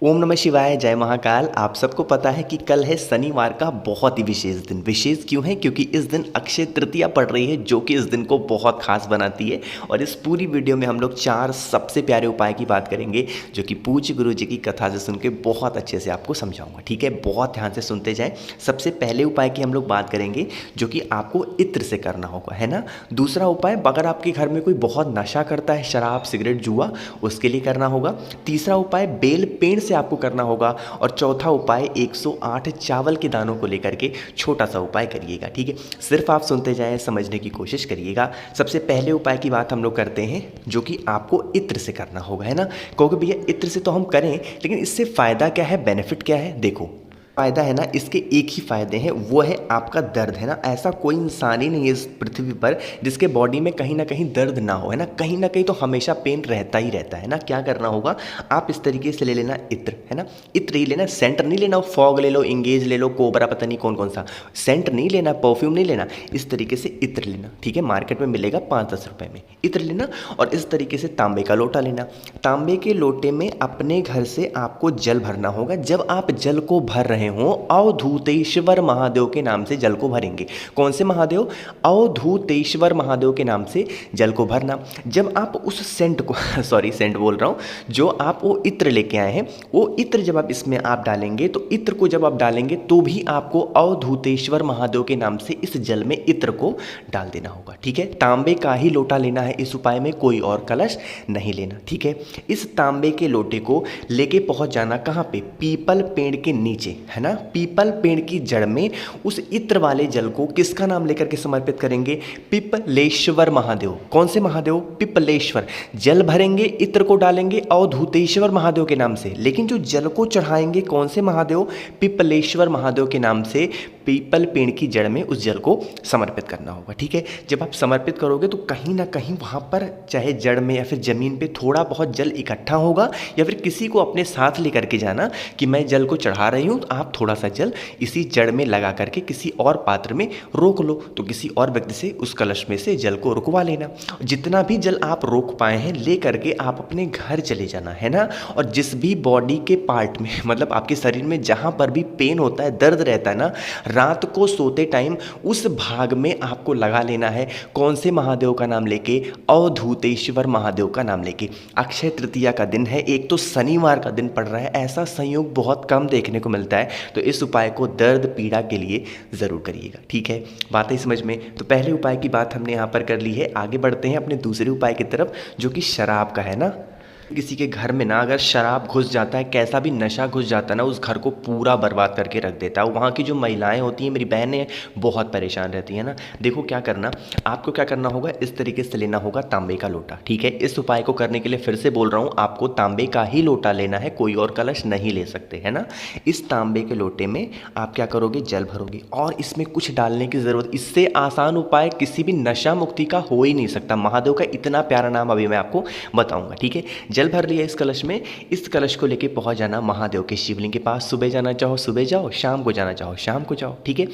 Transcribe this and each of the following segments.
ओम नमः शिवाय, जय महाकाल। आप सबको पता है कि कल है शनिवार का बहुत ही विशेष दिन। विशेष क्यों है? क्योंकि इस दिन अक्षय तृतीया पड़ रही है, जो कि इस दिन को बहुत खास बनाती है। और इस पूरी वीडियो में हम लोग 4 सबसे प्यारे उपाय की बात करेंगे, जो कि पूज्य गुरु जी की कथा से सुन के बहुत अच्छे से आपको समझाऊंगा। ठीक है, बहुत ध्यान से सुनते जाएं। सबसे पहले उपाय की हम लोग बात करेंगे, जो कि आपको इत्र से करना होगा, है ना। दूसरा उपाय, अगर आपके घर में कोई बहुत नशा करता है, शराब सिगरेट जुआ, उसके लिए करना होगा। तीसरा उपाय बेल पेड़ से आपको करना होगा। और चौथा उपाय 108 चावल के दानों को लेकर के छोटा सा उपाय करिएगा। ठीक है, सिर्फ आप सुनते जाएं, समझने की कोशिश करिएगा। सबसे पहले उपाय की बात हम लोग करते हैं, जो कि आपको इत्र से करना होगा, है ना। कहोगे भैया इत्र से तो हम करें, लेकिन इससे फ़ायदा क्या है, बेनिफिट क्या है? देखो, फ़ायदा है ना, इसके एक ही फ़ायदे हैं, वो है आपका दर्द, है ना। ऐसा कोई इंसान ही नहीं है इस पृथ्वी पर जिसके बॉडी में कहीं ना कहीं दर्द ना हो, है ना। कहीं ना कहीं तो हमेशा पेन रहता ही रहता है ना। क्या करना होगा, आप इस तरीके से ले लेना इत्र, है ना। इत्र ही लेना, सेंट नहीं लेना। फॉग ले लो, इंगेज ले लो, कोबरा, पता नहीं कौन कौन सा। सेंट नहीं लेना, परफ्यूम नहीं लेना, इस तरीके से इत्र लेना। ठीक है, मार्केट में मिलेगा 5-10 रुपये में इत्र लेना। और इस तरीके से तांबे का लोटा लेना। तांबे के लोटे में अपने घर से आपको जल भरना होगा। जब आप जल को भर रहे हो, अवधूतेश्वर महादेव के नाम से जल को भरेंगे। कौन से महादेव? अवधूतेश्वर महादेव के नाम से जल को भरना। जब आप उस सेंट को सॉरी सेंट बोल रहा हूँ, जो आप वो इत्र लेके आए हैं, वो इत्र जब आप इसमें आप डालेंगे, तो इत्र को जब आप डालेंगे तो भी आपको अवधूतेश्वर महादेव के नाम से इस जल में इत्र को डाल देना होगा। ठीक है, तांबे का ही लोटा लेना है इस उपाय में, कोई और कलश नहीं लेना। ठीक है, इस तांबे के लोटे को लेके पहुंच जाना कहाँ पे? पीपल पेड़ के नीचे, है ना। पीपल पेड़ की जड़ में उस इत्र वाले जल को किसका नाम लेकर के समर्पित करेंगे? पिपलेश्वर महादेव। कौन से महादेव? पिपलेश्वर। जल भरेंगे, इत्र को डालेंगे अवधूतेश्वर महादेव के नाम से, लेकिन जो जल को चढ़ाएंगे कौन से महादेव? पिपलेश्वर महादेव के नाम से पीपल पेड़ की जड़ में उस जल को समर्पित करना होगा। ठीक है, जब आप समर्पित करोगे तो कहीं ना कहीं वहाँ पर चाहे जड़ में या फिर ज़मीन पे थोड़ा बहुत जल इकट्ठा होगा, या फिर किसी को अपने साथ लेकर के जाना कि मैं जल को चढ़ा रही हूँ, तो आप थोड़ा सा जल इसी जड़ में लगा करके किसी और पात्र में रोक लो, तो किसी और व्यक्ति से उस कलश में से जल को रुकवा लेना। जितना भी जल आप रोक पाए हैं ले करके आप अपने घर चले जाना, है ना। और जिस भी बॉडी के पार्ट में, मतलब आपके शरीर में जहाँ पर भी पेन होता है, दर्द रहता है ना, रात को सोते टाइम उस भाग में आपको लगा लेना है। कौन से महादेव का नाम लेके? अवधूतेश्वर महादेव का नाम लेके। अक्षय तृतीया का दिन है, एक तो शनिवार का दिन पड़ रहा है, ऐसा संयोग बहुत कम देखने को मिलता है, तो इस उपाय को दर्द पीड़ा के लिए ज़रूर करिएगा। ठीक है, बात है समझ में। तो पहले उपाय की बात हमने यहाँ पर कर ली है, आगे बढ़ते हैं अपने दूसरे उपाय की तरफ, जो कि शराब का है ना। किसी के घर में ना अगर शराब घुस जाता है, कैसा भी नशा घुस जाता है ना, उस घर को पूरा बर्बाद करके रख देता है। वहाँ की जो महिलाएं होती हैं, मेरी बहनें, बहुत परेशान रहती हैं ना। देखो क्या करना, आपको क्या करना होगा, इस तरीके से लेना होगा तांबे का लोटा। ठीक है, इस उपाय को करने के लिए फिर से बोल रहा हूँ, आपको तांबे का ही लोटा लेना है, कोई और कलश नहीं ले सकते, है ना। इस तांबे के लोटे में आप क्या करोगे, जल भरोगे, और इसमें कुछ डालने की ज़रूरत, इससे आसान उपाय किसी भी नशा मुक्ति का हो ही नहीं सकता। महादेव का इतना प्यारा नाम अभी मैं आपको बताऊँगा। ठीक है, जल भर लिया इस कलश में। इस कलश को लेके पहुंच जाना महादेव के शिवलिंग के पास। सुबह जाना चाहो सुबह जाओ, शाम को जाना चाहो शाम को जाओ। ठीक है,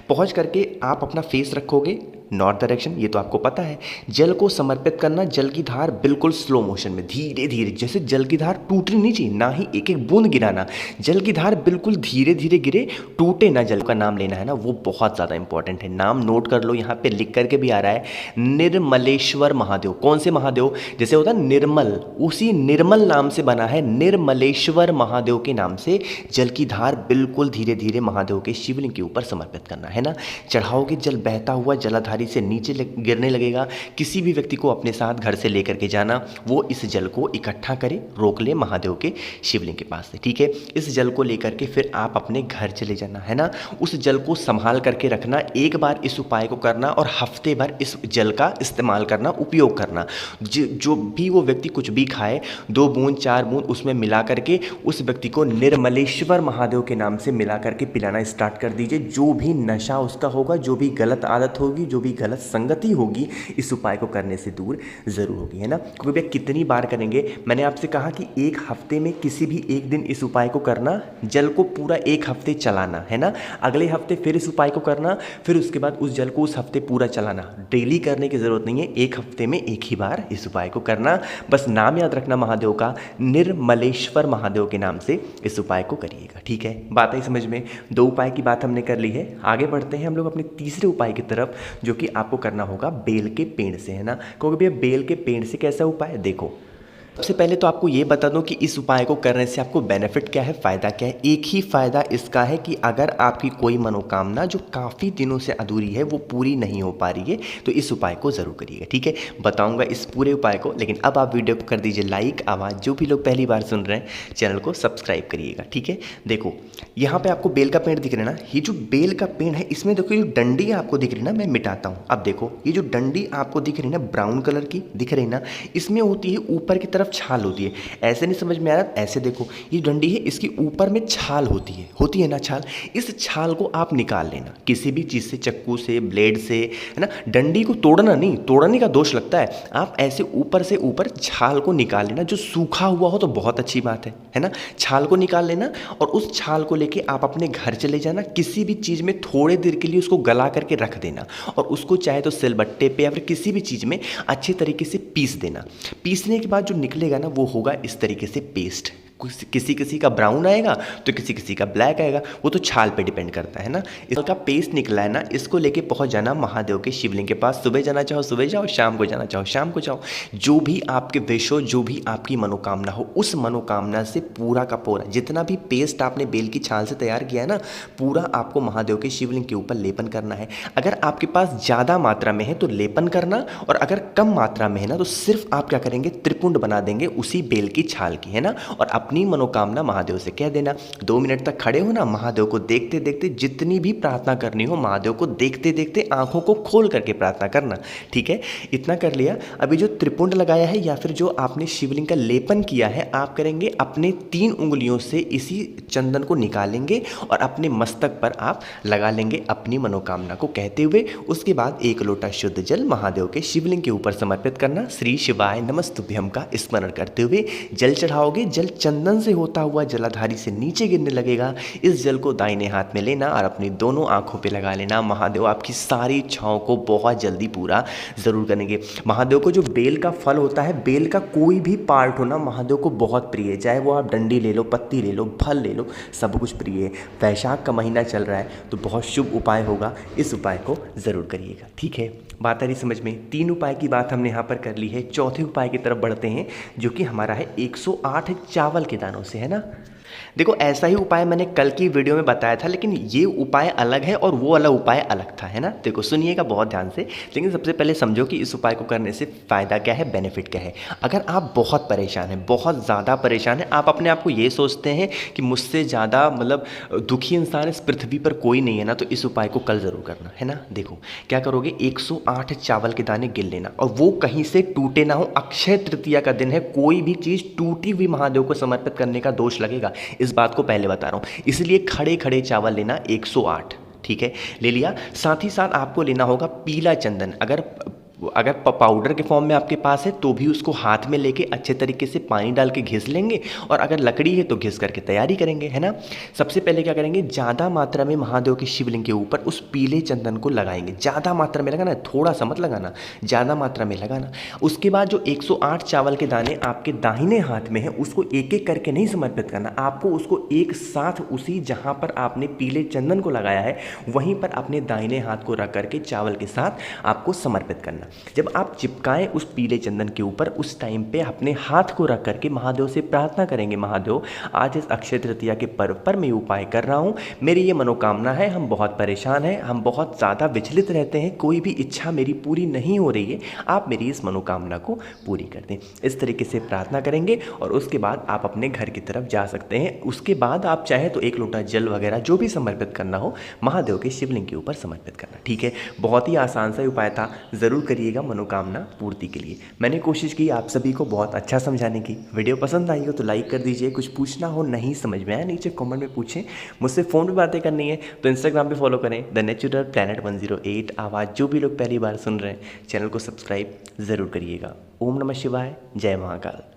पहुंच करके आप अपना फेस रखोगे नॉर्थ डायरेक्शन, ये तो आपको पता है। जल को समर्पित करना, जल की धार बिल्कुल स्लो मोशन में, धीरे धीरे, जैसे जल की धार टूटनी नहीं चाहिए, ना ही एक एक बूंद गिराना। जल की धार बिल्कुल धीरे धीरे गिरे, टूटे ना। जल का नाम लेना है ना, वो बहुत ज़्यादा इंपॉर्टेंट है। नाम नोट कर लो, यहाँ पे लिख करके भी आ रहा है, निर्मलेश्वर महादेव। कौन से महादेव? जैसे होता है निर्मल, उसी निर्मल नाम से बना है, निर्मलेश्वर महादेव के नाम से जल की धार बिल्कुल धीरे धीरे महादेव के शिवलिंग के ऊपर समर्पित करना है ना। चढ़ाओगे, जल बहता हुआ जलाधारी से नीचे गिरने लगेगा। किसी भी व्यक्ति को अपने साथ घर से लेकर के जाना, वो इस जल को इकट्ठा करे, रोक ले महादेव के शिवलिंग के पास से। ठीक है, इस जल को लेकर के फिर आप अपने घर चले जाना, है ना। उस जल को संभाल करके रखना, एक बार इस उपाय को करना और हफ्ते भर इस जल का इस्तेमाल करना, उपयोग करना। जो भी वो व्यक्ति कुछ भी खाए, 2 बूंद 4 बूंद उसमें मिला करके उस व्यक्ति को निर्मलेश्वर महादेव के नाम से मिला करके पिलाना स्टार्ट कर दीजिए। जो भी नशा उसका होगा, जो भी गलत आदत होगी, जो भी भी गलत संगति होगी इस उपाय को करने से दूर ज़रूर होगी, है ना। क्योंकि भैया कितनी बार करेंगे, मैंने आपसे कहा कि एक हफ्ते में किसी भी एक दिन इस उपाय को करना, जल को पूरा एक हफ्ते चलाना, है ना। अगले हफ्ते फिर इस उपाय को करना, फिर उसके बाद उस जल को उस हफ्ते पूरा चलाना। डेली करने की ज़रूरत नहीं है, एक हफ्ते में एक ही बार इस उपाय को करना। बस नाम याद रखना महादेव का, निर्मलेश्वर महादेव के नाम से इस उपाय को करिएगा, ठीक है। बात आई समझ में। 2 उपाय की बात हमने कर ली है, आगे बढ़ते हैं हम लोग अपने तीसरे उपाय की तरफ, जो कि आपको करना होगा बेल के पेड़ से, है ना। क्योंकि भैया बेल के पेड़ से कैसा उपाय, देखो सबसे पहले तो आपको ये बता दूं कि इस उपाय को करने से आपको बेनिफिट क्या है, फ़ायदा क्या है। एक ही फ़ायदा इसका है कि अगर आपकी कोई मनोकामना जो काफ़ी दिनों से अधूरी है वो पूरी नहीं हो पा रही है, तो इस उपाय को ज़रूर करिएगा, ठीक है। बताऊंगा इस पूरे उपाय को, लेकिन अब आप वीडियो को कर दीजिए लाइक, आवाज़ जो भी लोग पहली बार सुन रहे हैं चैनल को सब्सक्राइब करिएगा, ठीक है। देखो यहाँ पर आपको बेल का पेड़ दिख रहा है ना, ये जो बेल का पेड़ है इसमें देखो जो डंडी आपको दिख रही है ना, मैं मिटाता हूँ। अब देखो ये जो डंडी आपको दिख रही है ना, ब्राउन कलर की दिख रही है ना, इसमें होती है ऊपर की तरफ छाल होती है। ऐसे नहीं समझ में आ रहा, ऐसे देखो ये डंडी है, इसके ऊपर में छाल होती है ना छाल। इस छाल को आप निकाल लेना किसी भी चीज़ से, चक्कू से, ब्लेड से, है ना। डंडी को तोड़ना नहीं, तोड़ने का दोष लगता है। आप ऐसे ऊपर से ऊपर छाल को निकाल लेना, जो सूखा हुआ हो तो बहुत अच्छी बात है ना। छाल को निकाल लेना और उस छाल को लेके आप अपने घर चले जाना, किसी भी चीज़ में थोड़े देर के लिए उसको गला करके रख देना और उसको चाहे तो सिलबट्टे पे या फिर किसी भी चीज़ में अच्छे तरीके से पीस देना। पीसने के बाद जो निकलेगा ना वो होगा इस तरीके से पेस्ट। किसी किसी का ब्राउन आएगा तो किसी किसी का ब्लैक आएगा, वो तो छाल पे डिपेंड करता है ना। इसका पेस्ट निकला है ना, इसको लेके पहुंच जाना महादेव के शिवलिंग के पास। सुबह जाना चाहो सुबह जाओ, शाम को जाना चाहो शाम को जाओ। जो भी आपके विश हो, जो भी आपकी मनोकामना हो, उस मनोकामना से पूरा का पूरा जितना भी पेस्ट आपने बेल की छाल से तैयार किया है ना, पूरा आपको महादेव के शिवलिंग के ऊपर लेपन करना है। अगर आपके पास ज़्यादा मात्रा में है तो लेपन करना, और अगर कम मात्रा में है ना तो सिर्फ आप क्या करेंगे, त्रिपुंड बना देंगे उसी बेल की छाल की, है ना। और अपनी मनोकामना महादेव से कह देना। 2 मिनट तक खड़े हो ना, महादेव को देखते देखते जितनी भी प्रार्थना करनी हो, महादेव को देखते देखते आंखों को खोल करके प्रार्थना करना, ठीक है। इतना कर लिया। अभी जो त्रिपुंड लगाया है या फिर जो आपने शिवलिंग का लेपन किया है, आप करेंगे अपने 3 उंगलियों से इसी चंदन को निकालेंगे और अपने मस्तक पर आप लगा लेंगे अपनी मनोकामना को कहते हुए। उसके बाद 1 लोटा शुद्ध जल महादेव के शिवलिंग के ऊपर समर्पित करना। श्री शिवाय नमस्तुभ्यम का स्मरण करते हुए जल चढ़ाओगे। जल चंदन से होता हुआ जलाधारी से नीचे गिरने लगेगा। इस जल को दाहिने हाथ में लेना और अपनी दोनों आंखों पे लगा लेना। महादेव आपकी सारी इच्छाओं को बहुत जल्दी पूरा जरूर करेंगे। महादेव को जो बेल का फल होता है, बेल का कोई भी पार्ट हो ना, महादेव को बहुत प्रिय है। चाहे वो आप डंडी ले लो, पत्ती ले लो, फल ले लो, सब कुछ प्रिय है। वैशाख का महीना चल रहा है तो बहुत शुभ उपाय होगा, इस उपाय को ज़रूर करिएगा, ठीक है। बात आ रही समझ में। 3 उपाय की बात हमने यहाँ पर कर ली है। चौथे उपाय की तरफ बढ़ते हैं, जो कि हमारा है 108 चावल के दानों से, है ना। देखो ऐसा ही उपाय मैंने कल की वीडियो में बताया था, लेकिन ये उपाय अलग है और वो वाला उपाय अलग था, है ना। देखो सुनिएगा बहुत ध्यान से। लेकिन सबसे पहले समझो कि इस उपाय को करने से फ़ायदा क्या है, बेनिफिट क्या है। अगर आप बहुत परेशान हैं, बहुत ज़्यादा परेशान हैं, आप अपने आप को ये सोचते हैं कि मुझसे ज़्यादा मतलब दुखी इंसान इस पृथ्वी पर कोई नहीं है ना, तो इस उपाय को कल ज़रूर करना, है ना। देखो क्या करोगे, 108 चावल के दाने गिन लेना और वो कहीं से टूटे ना हो। अक्षय तृतीया का दिन है, कोई भी चीज़ टूटी हुई महादेव को समर्पित करने का दोष लगेगा, इस बात को पहले बता रहा हूं। इसलिए खड़े खड़े चावल लेना 108, ठीक है, ले लिया। साथ ही साथ आपको लेना होगा पीला चंदन। अगर पाउडर के फॉर्म में आपके पास है तो भी उसको हाथ में लेके अच्छे तरीके से पानी डाल के घिस लेंगे, और अगर लकड़ी है तो घिस करके तैयारी करेंगे, है ना। सबसे पहले क्या करेंगे, ज़्यादा मात्रा में महादेव के शिवलिंग के ऊपर उस पीले चंदन को लगाएंगे। ज़्यादा मात्रा में लगाना है, थोड़ा सा मत लगाना, ज़्यादा मात्रा में लगाना। उसके बाद जो 108 चावल के दाने आपके दाहिने हाथ में है, उसको एक एक करके नहीं समर्पित करना, आपको उसको एक साथ उसी जहाँ पर आपने पीले चंदन को लगाया है वहीं पर अपने दाहिने हाथ को रख करके चावल के साथ आपको समर्पित करना। जब आप चिपकाएं उस पीले चंदन के ऊपर, उस टाइम पे अपने हाथ को रख करके महादेव से प्रार्थना करेंगे, महादेव आज इस अक्षय तृतीया के पर्व पर मैं उपाय कर रहा हूँ, मेरी ये मनोकामना है, हम बहुत परेशान हैं, हम बहुत ज़्यादा विचलित रहते हैं, कोई भी इच्छा मेरी पूरी नहीं हो रही है, आप मेरी इस मनोकामना को पूरी कर दें। इस तरीके से प्रार्थना करेंगे और उसके बाद आप अपने घर की तरफ जा सकते हैं। उसके बाद आप चाहे तो 1 लोटा जल वगैरह जो भी समर्पित करना हो महादेव के शिवलिंग के ऊपर समर्पित करना, ठीक है। बहुत ही आसान सा उपाय था, ज़रूर करिएगा मनोकामना पूर्ति के लिए। मैंने कोशिश की आप सभी को बहुत अच्छा समझाने की। वीडियो पसंद आई हो तो लाइक कर दीजिए। कुछ पूछना हो, नहीं समझ में आया, नीचे कमेंट में पूछें। मुझसे फ़ोन पे बातें करनी है तो इंस्टाग्राम पे फॉलो करें द नेचुरल प्लैनेट 108 आवाज़। जो भी लोग पहली बार सुन रहे हैं चैनल को सब्सक्राइब ज़रूर करिएगा। ओम नमः शिवाय, जय महाकाल।